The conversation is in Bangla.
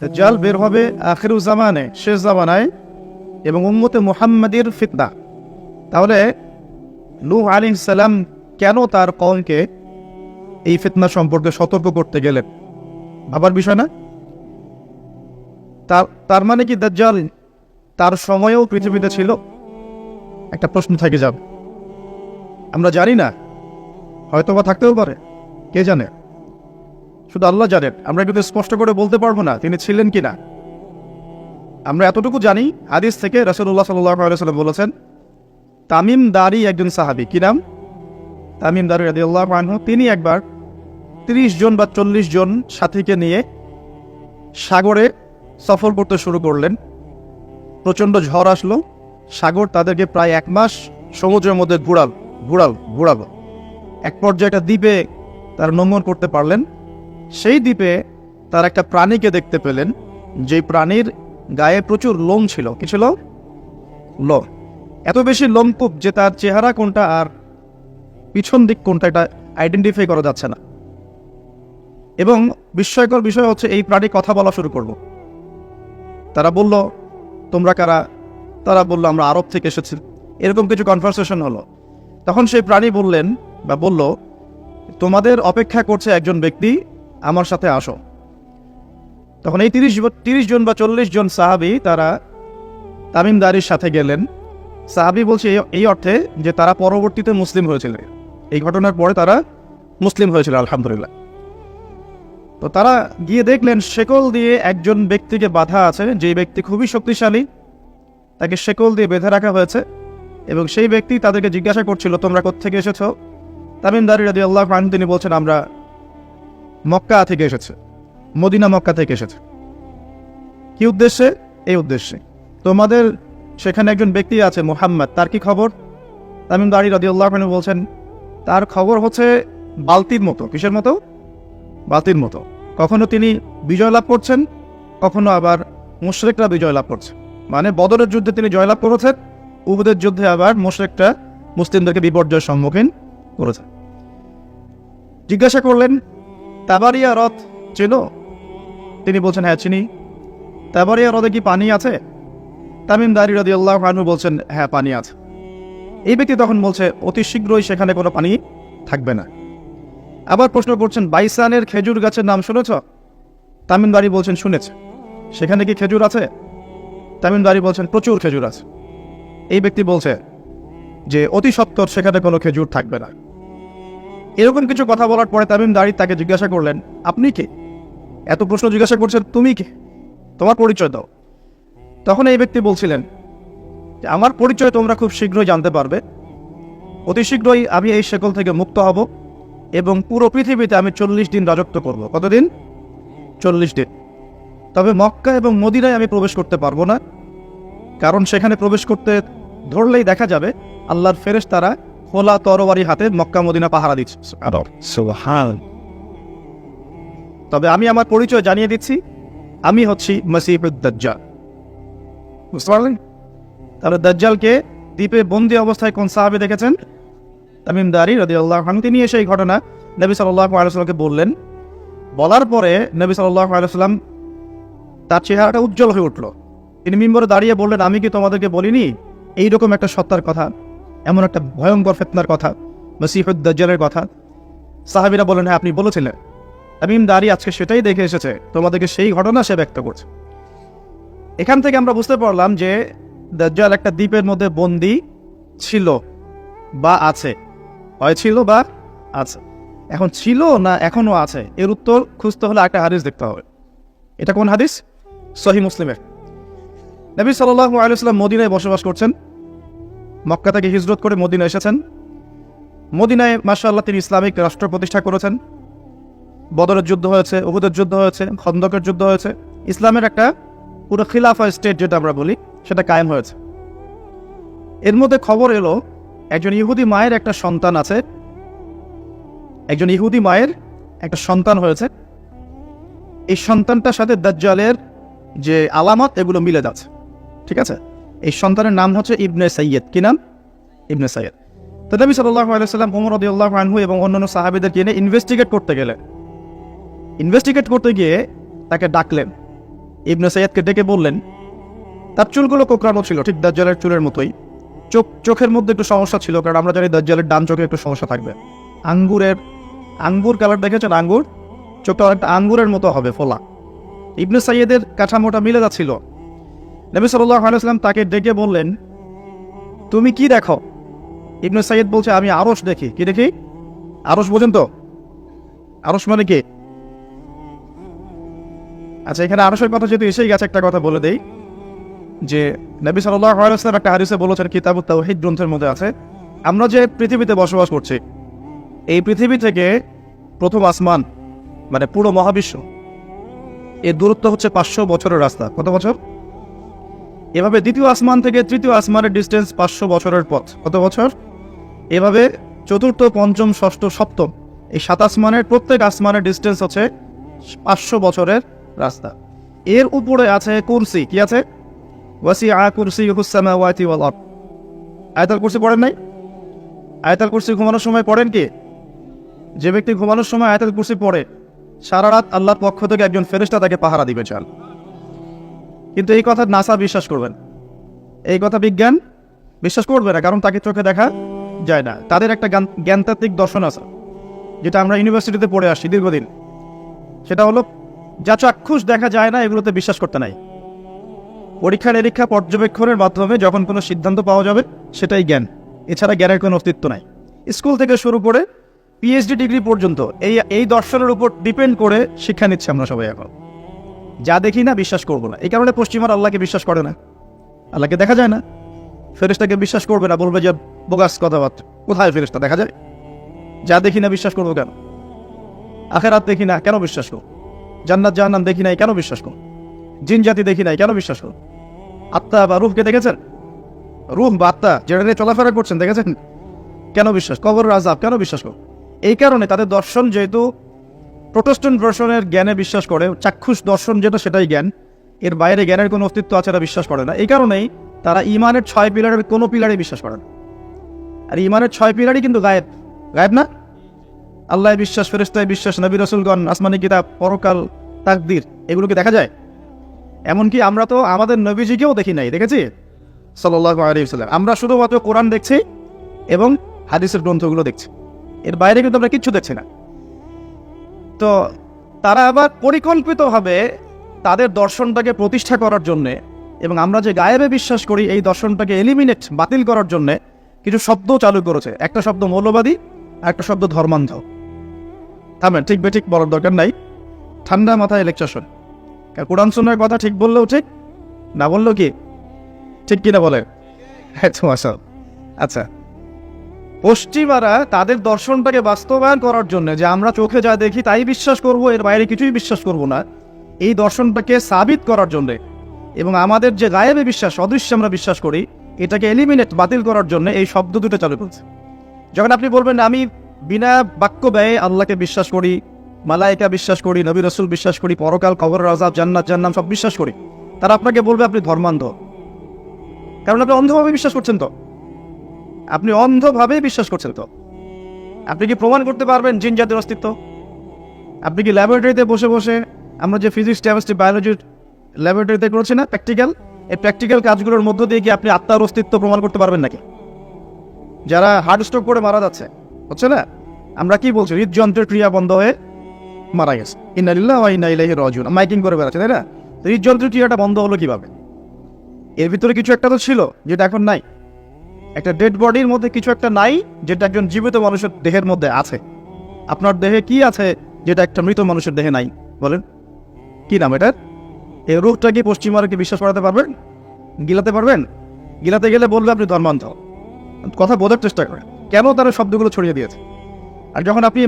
দাজ্জাল বের হবে আখিরুজ জামানে, শেষ জামানায়, এবং উম্মতে মুহাম্মাদের ফিতনা। তাহলে নূহ আলাইহিস সালাম কেন তার কওমকে এই ফিতনা সম্পর্কে সতর্ক করতে গেলেন? ভাবার বিষয় না? তার মানে কি দাজ্জাল তার সময়েও পৃথিবীতে ছিল? একটা প্রশ্ন থেকে যাবে। আমরা জানি না, হয়তো বা থাকতেও পারে, কে জানে? শুধু আল্লাহ জানেন। আমরা কিন্তু স্পষ্ট করে বলতে পারবো না তিনি ছিলেন কিনা। আমরা এতটুকু জানি, হাদিস থেকে রাসূলুল্লাহ সাল্লাল্লাহু আলাইহি ওয়াসাল্লাম বলেছেন, তামিম দারি একজন সাহাবী, কি নাম? তামিম দারি রাদিয়াল্লাহু আনহু। তিনি একবার 30 জন বা 40 জন সাথীকে নিয়ে সাগরে সফর করতে শুরু করলেন। প্রচণ্ড ঝড় আসলো, সাগর তাদেরকে প্রায় 1 মাস সমুদ্রের মধ্যে ঘুরালো। এক পর্যায়ে একটা দ্বীপে তারা নোঙর করতে পারলেন। সেই দ্বীপে তার একটা প্রাণীকে দেখতে পেলেন, যেই প্রাণীর গায়ে প্রচুর লোম ছিল। কি ছিল? লোম। এত বেশি লোমকূপ যে তার চেহারা কোনটা আর পিছন দিক কোনটা এটা আইডেন্টিফাই করা যাচ্ছে না। এবং বিস্ময়কর বিষয় হচ্ছে, এই প্রাণী কথা বলা শুরু করলো। তারা বলল, তোমরা কারা? তারা বলল, আমরা আরব থেকে এসেছি। এরকম কিছু কনভারসেশন হলো। তখন সেই প্রাণী বললেন বা বলল, তোমাদের অপেক্ষা করছে একজন ব্যক্তি, আমার সাথে আসো। তখন এই 30 জন বা 40 জন সাহাবী তারা তামিম দারির সাথে গেলেন। সাহাবী বলছে এই অর্থে যে তারা পরবর্তীতে মুসলিম হয়েছিল, এই ঘটনার পরে তারা মুসলিম হয়েছিল, আলহামদুলিল্লাহ। তো তারা গিয়ে দেখলেন শেকল দিয়ে একজন ব্যক্তিকে বাঁধা আছে, যে ব্যক্তি খুবই শক্তিশালী, তাকে শেকল দিয়ে বেঁধে রাখা হয়েছে। এবং সেই ব্যক্তি তাদেরকে জিজ্ঞাসা করছিল, তোমরা কোত্থেকে এসেছো? তামিম দারি রাদিয়াল্লাহু আনহু তিনি বলছেন, আমরা মক্কা থেকে এসেছি, মদিনা মক্কা থেকে এসেছে। কি উদ্দেশ্যে? এই উদ্দেশ্যে, তোমাদের সেখানে একজন ব্যক্তি আছে মুহাম্মদ, তার কি খবর? তামিম দারি রাদিয়াল্লাহু আনহু বলছেন, তার খবর হচ্ছে বালতির মতো। কিসের মতো? বালতির মতো। কখনো তিনি বিজয় লাভ করছেন, কখনো আবার মুশরিকরা বিজয় লাভ করছে। মানে বদরের যুদ্ধে তিনি জয়লাভ করেছেন, উহুদের যুদ্ধে আবার মুশরিকরা মুসলিমদেরকে বিপর্যয়ের সম্মুখীন করেছে। জিজ্ঞাসা করলেন, তাবারিয়া হ্রদ চেনো? তিনি বলছেন, হ্যাঁ চিনি। তাবারিয়া হ্রদে কি পানি আছে? তামিম দারি রাদিয়াল্লাহু আনহু বলছেন, হ্যাঁ পানি আছে। এই ব্যক্তি তখন বলছে, অতি শীঘ্রই সেখানে কোনো পানি থাকবে না। আবার প্রশ্ন করছেন, বাইসানের খেজুর গাছের নাম শুনেছ? তামিম দারি বলছেন, শুনেছে। সেখানে কি খেজুর আছে? তামিম দারি বলছেন, প্রচুর খেজুর আছে। এই ব্যক্তি বলছে যে অতি সত্বর সেখানে কোনো খেজুর থাকবে না। এরকম কিছু কথা বলার পরে তামিম দারি তাকে জিজ্ঞাসা করলেন, আপনি কে? এত প্রশ্ন জিজ্ঞাসা করছেন, তুমি কে? তোমার পরিচয় দাও। তখন এই ব্যক্তি বলছিলেন যে আমার পরিচয় তোমরা খুব শীঘ্রই জানতে পারবে। অতি শীঘ্রই আমি এই শেকল থেকে মুক্ত হব এবং পুরো পৃথিবীতে আমি 40 দিন রাজত্ব করব। কতদিন? 40 দিন। তবে মক্কা এবং মদিনায় আমি প্রবেশ করতে পারবো না, কারণ সেখানে প্রবেশ করতে ধরলেই দেখা যাবে আল্লাহর ফেরেশতারা খোলা তরবারি হাতে মক্কা মদিনা পাহারা দিচ্ছে। তবে আমি আমার পরিচয় জানিয়ে দিচ্ছি, আমি হচ্ছি মসীহুদ দাজ্জাল। বুঝতে পারলেন? তাহলে দাজ্জালকে দ্বীপে বন্দি অবস্থায় কোন সাহাবী দেখেছেন? তামিম দারি রাদিয়াল্লাহু আনহু। তিনি এসে এই ঘটনা নবী সাল্লাল্লাহু আলাইহি ওয়াসাল্লামকে বললেন। বলার পরে নবী সাল্লাল্লাহু আলাইহি ওয়াসাল্লাম তার চেহারাটা উজ্জ্বল হয়ে উঠল। তিনি মিম্বরে দাঁড়িয়ে বললেন, আমি কি তোমাদেরকে বলিনি এইরকম একটা সত্তার কথা, এমন একটা ভয়ঙ্কর ফিতনার কথা, মসীহুদ দাজ্জালের কথা? সাহাবীরা বললেন, হ্যাঁ আপনি বলেছিলেন। তামিম দারি আজকে সেটাই দেখে এসেছে, তোমাদেরকে সেই ঘটনা সে ব্যক্ত করছে। এখান থেকে আমরা বুঝতে পারলাম যে দাজ্জাল একটা দ্বীপের মধ্যে বন্দী ছিল বা আছে, হয় ছিল বা আছে। এখন ছিল না এখনো আছে, এর উত্তর খুঁজতে হলে একটা হাদিস দেখতে হবে। এটা কোন হাদিস? সহিহ মুসলিমের। নবী সাল্লাল্লাহু আলাইহি ওয়াসাল্লাম মদিনায় বসবাস করছেন, মক্কা থেকে হিজরত করে মদিনায় এসেছেন। মদিনায় মাশাআল্লাহ তিনি ইসলামিক রাষ্ট্র প্রতিষ্ঠা করেছেন। বদরের যুদ্ধ হয়েছে, উহুদের যুদ্ধ হয়েছে, খন্দকের যুদ্ধ হয়েছে। ইসলামের একটা পুরো খিলাফা স্টেট যেটা আমরা বলি সেটা কায়েম হয়েছে। এর মধ্যে খবর এলো একজন ইহুদি মায়ের একটা সন্তান আছে, একজন ইহুদি মায়ের একটা সন্তান হয়েছে। এই সন্তানটার সাথে দাজ্জালের যে আলামত এগুলো মিলে যাচ্ছে। ঠিক আছে? এই সন্তানের নাম হচ্ছে ইবনে সাইয়্যিদ। কি নাম? ইবনে সাইয়্যিদ। তো নবী সাল্লাল্লাহু আলাইহি ওয়াসাল্লাম ওমর রাদিয়াল্লাহু আনহু এবং অন্যান্য সাহাবীদের নিয়ে ইনভেস্টিগেট করতে গেলেন। ইনভেস্টিগেট করতে গিয়ে তাকে ডাকলেন। ইবনে সাইয়্যিদকে ডেকে বললেন, তার চুলগুলো কোঁকড়ানো ছিল ঠিক দাজ্জালের চুলের মতোই, চোখের মধ্যে একটু সমস্যা ছিল, কারণ আমরা জানি দাজ্জালের ডান চোখে একটু সমস্যা থাকবে। আঙ্গুর কালার দেখেছেন, আঙ্গুর চোখটা অনেকটা আঙ্গুরের মতো হবে ফোলা। ইবনে সাইয়্যিদের কাঠামোটা মিলে যাচ্ছিল। নবী সাল্লাল্লাহু আলাইহি ওয়াসাল্লাম তাকে ডেকে বললেন, তুমি কি দেখো? ইবনে সাইয়্যিদ বলছে, আমি আরশ দেখি। কি দেখি? আরশ বোঝেন তো? আরশ মানে কি? আচ্ছা, এখানে আরশের কথা যেহেতু এসেই গেছে, একটা কথা বলে দেই যে নবী সাল্লাল্লাহু আলাইহি ওয়াসাল্লাম একটা হাদিসে বলেছেন, কিতাবুত তাওহীদ গ্রন্থের মধ্যে আছে, আমরা যে পৃথিবীতে বসবাস করছি, এই পৃথিবী থেকে প্রথম আসমান মানে পুরো মহাবিশ্ব, এর দূরত্ব হচ্ছে 500 বছরের রাস্তা। কত বছর? এভাবে দ্বিতীয় আসমান থেকে তৃতীয় আসমানের ডিস্টেন্স 500 বছরের পথ। কত বছর? এভাবে চতুর্থ, পঞ্চম, ষষ্ঠ, সপ্তম, এই 7 আসমানের প্রত্যেক আসমানের ডিস্টেন্স হচ্ছে 500 বছরের রাস্তা। এর উপরে আছে কুরসি। কি আছে? ওয়াসিআ কুরসিয়ুহুস সামাওয়াতি ওয়াল আরদ। আয়াতুল কুরসি পড়েন নাই? আয়াতুল কুরসি ঘুমানোর সময় পড়েন কি? যে ব্যক্তি ঘুমানোর সময় আয়াতুল কুরসি পড়ে, সারা রাত আল্লাহর পক্ষ থেকে একজন ফেরেশতা তাকে পাহারা দিবে চান। কিন্তু এই কথা নাসা বিশ্বাস করবেন, এই কথা বিজ্ঞান বিশ্বাস করবে না, কারণ তাকে চোখে দেখা যায় না। তাদের একটা জ্ঞানতাত্ত্বিক দর্শন আছে, যেটা আমরা ইউনিভার্সিটিতে পড়ে আসছি দীর্ঘদিন। সেটা হলো, যা চাক্ষুষ দেখা যায় না এগুলোতে বিশ্বাস করতে নাই। পরীক্ষা নিরীক্ষা পর্যবেক্ষণের মাধ্যমে যখন কোনো সিদ্ধান্ত পাওয়া যাবে সেটাই জ্ঞান, এছাড়া জ্ঞানের কোনো অস্তিত্ব নাই। স্কুল থেকে শুরু করে পিএইচডি ডিগ্রি পর্যন্ত এই দর্শনের উপর ডিপেন্ড করে শিক্ষা নিচ্ছে আমরা সবাই। এখন যা দেখি না বিশ্বাস করবো না। এই কারণে পশ্চিমারা আল্লাহকে বিশ্বাস করে না, আল্লাহকে দেখা যায় না। ফেরেশতাকে বিশ্বাস করবে না, বলবে যে বোগাস কথাবার্তা, কোথায় ফেরেশতা দেখা যায়? যা দেখি না বিশ্বাস করবো কেন? আখেরাত দেখি না কেন বিশ্বাস করব? জান্নাত জাহান্নাম দেখি নাই কেন বিশ্বাস করব? জিন জাতি দেখি নাই কেন বিশ্বাস করব? আত্মা বা রূহকে দেখেছেন? রূহ বা আত্মা যেটা নিয়ে চলাফেরা করছেন দেখেছেন? কেন বিশ্বাস? কবরের আযাব কেন বিশ্বাস করব? এই কারণে তাদের দর্শন যেহেতু প্রোটেস্ট্যান্ট ভার্সনের জ্ঞানে বিশ্বাস করে, চাক্ষুষ দর্শন যেটা সেটাই জ্ঞান, এর বাইরে জ্ঞানের কোনো অস্তিত্ব আছে এটা বিশ্বাস করে না। এই কারণেই তারা ইমানের 6 পিলারের কোনো পিলারে বিশ্বাস করে না। আর ইমানের 6 পিলারই কিন্তু গায়েব। গায়েব না? আল্লাহ বিশ্বাস, ফেরেশতায় বিশ্বাস, নবী রাসূলগণ, আসমানি কিতাব, পরকাল, তাকদীর, এগুলোকে দেখা যায়? এমনকি আমরা তো আমাদের নবীজিকেও দেখি নাই, দেখেছি? সাল্লাল্লাহু আলাইহি ওয়াসাল্লাম। আমরা শুধুমাত্র কোরআন দেখছি এবং হাদিসের গ্রন্থগুলো দেখছি, এর বাইরে কিন্তু আমরা কিচ্ছু দেখছি না। তো তারা আবার পরিকল্পিতভাবে তাদের দর্শনটাকে প্রতিষ্ঠা করার জন্যে, এবং আমরা যে গায়েবে বিশ্বাস করি এই দর্শনটাকে এলিমিনেট, বাতিল করার জন্যে কিছু শব্দ চালু করেছে। একটা শব্দ মৌলবাদী আর একটা শব্দ ধর্মান্ধ। থামেন, ঠিক বেঠিক বলার দরকার নাই, ঠান্ডা মাথায় লেকচার শোন। কোরআন সুন্নাহর কথা ঠিক বললেও ঠিক, না বললেও কি ঠিক কিনা বলে? আচ্ছা, পশ্চিমারা তাদের দর্শনটাকে বাস্তবায়ন করার জন্য, যে আমরা চোখে যা দেখি তাই বিশ্বাস করব, এর বাইরে কিছুই বিশ্বাস করব না, এই দর্শনটাকে সাবিত করার জন্যে এবং আমাদের যে গায়েবে বিশ্বাস, অদৃশ্যে আমরা বিশ্বাস করি, এটাকে এলিমিনেট, বাতিল করার জন্য এই শব্দ দুটো চালু করছে। যখন আপনি বলবেন আমি বিনা বাক্য ব্যয়ে আল্লাহকে বিশ্বাস করি, মালায়েকা বিশ্বাস করি, নবী রাসূল বিশ্বাস করি, পরকাল, কবরের আযাব, জান্নাত জাহান্নাম সব বিশ্বাস করি, তারা আপনাকে বলবে আপনি ধর্মান্ধ। কারণ আপনি অন্ধভাবে বিশ্বাস করছেন। তো আপনি অন্ধভাবে বিশ্বাস করছেন। তো আপনি কি প্রমাণ করতে পারবেন জিন জাতির অস্তিত্ব? আপনি কি ল্যাবরেটরিতে বসে বসে, আমরা যে ফিজিক্স, কেমিস্ট্রি, বায়োলজির ল্যাবরেটরিতে করছি না প্র্যাকটিক্যাল, এই প্র্যাকটিক্যাল কাজগুলোর মধ্য দিয়ে কি আপনি আত্মার অস্তিত্ব প্রমাণ করতে পারবেন নাকি? যারা হার্ট স্ট্রোক করে মারা যাচ্ছে, হচ্ছে না, আমরা কি বলছি? হৃদযন্ত্রের ক্রিয়া বন্ধ হয়ে মারা গেছে, ইন্না লিল্লাহি ওয়া ইন্না ইলাইহি রাজিউন, মাইকিং করে বেড়াচ্ছে, তাই না? হৃদযন্ত্রের ক্রিয়াটা বন্ধ হলো কিভাবে? এর ভিতরে কিছু একটা তো ছিল যেটা এখন নাই। একটা ডেড বডির মধ্যে কিছু একটা নাই যেটা একজন জীবিত মানুষের দেহের মধ্যে আছে। আপনার দেহে কি আছে যেটা একটা মৃত মানুষের দেহে নাই? বলেন, কি নাম এটার? এই রূহটা কি পশ্চিমারা কি বিশ্বাস করাতে পারবেন? গিলাতে পারবেন? গিলাতে গেলে বলবে আপনি ধর্মান্ধ। কথা বোঝার চেষ্টা করেন কেন তারা শব্দগুলো ছড়িয়ে দিয়েছে। আর যখন আপনি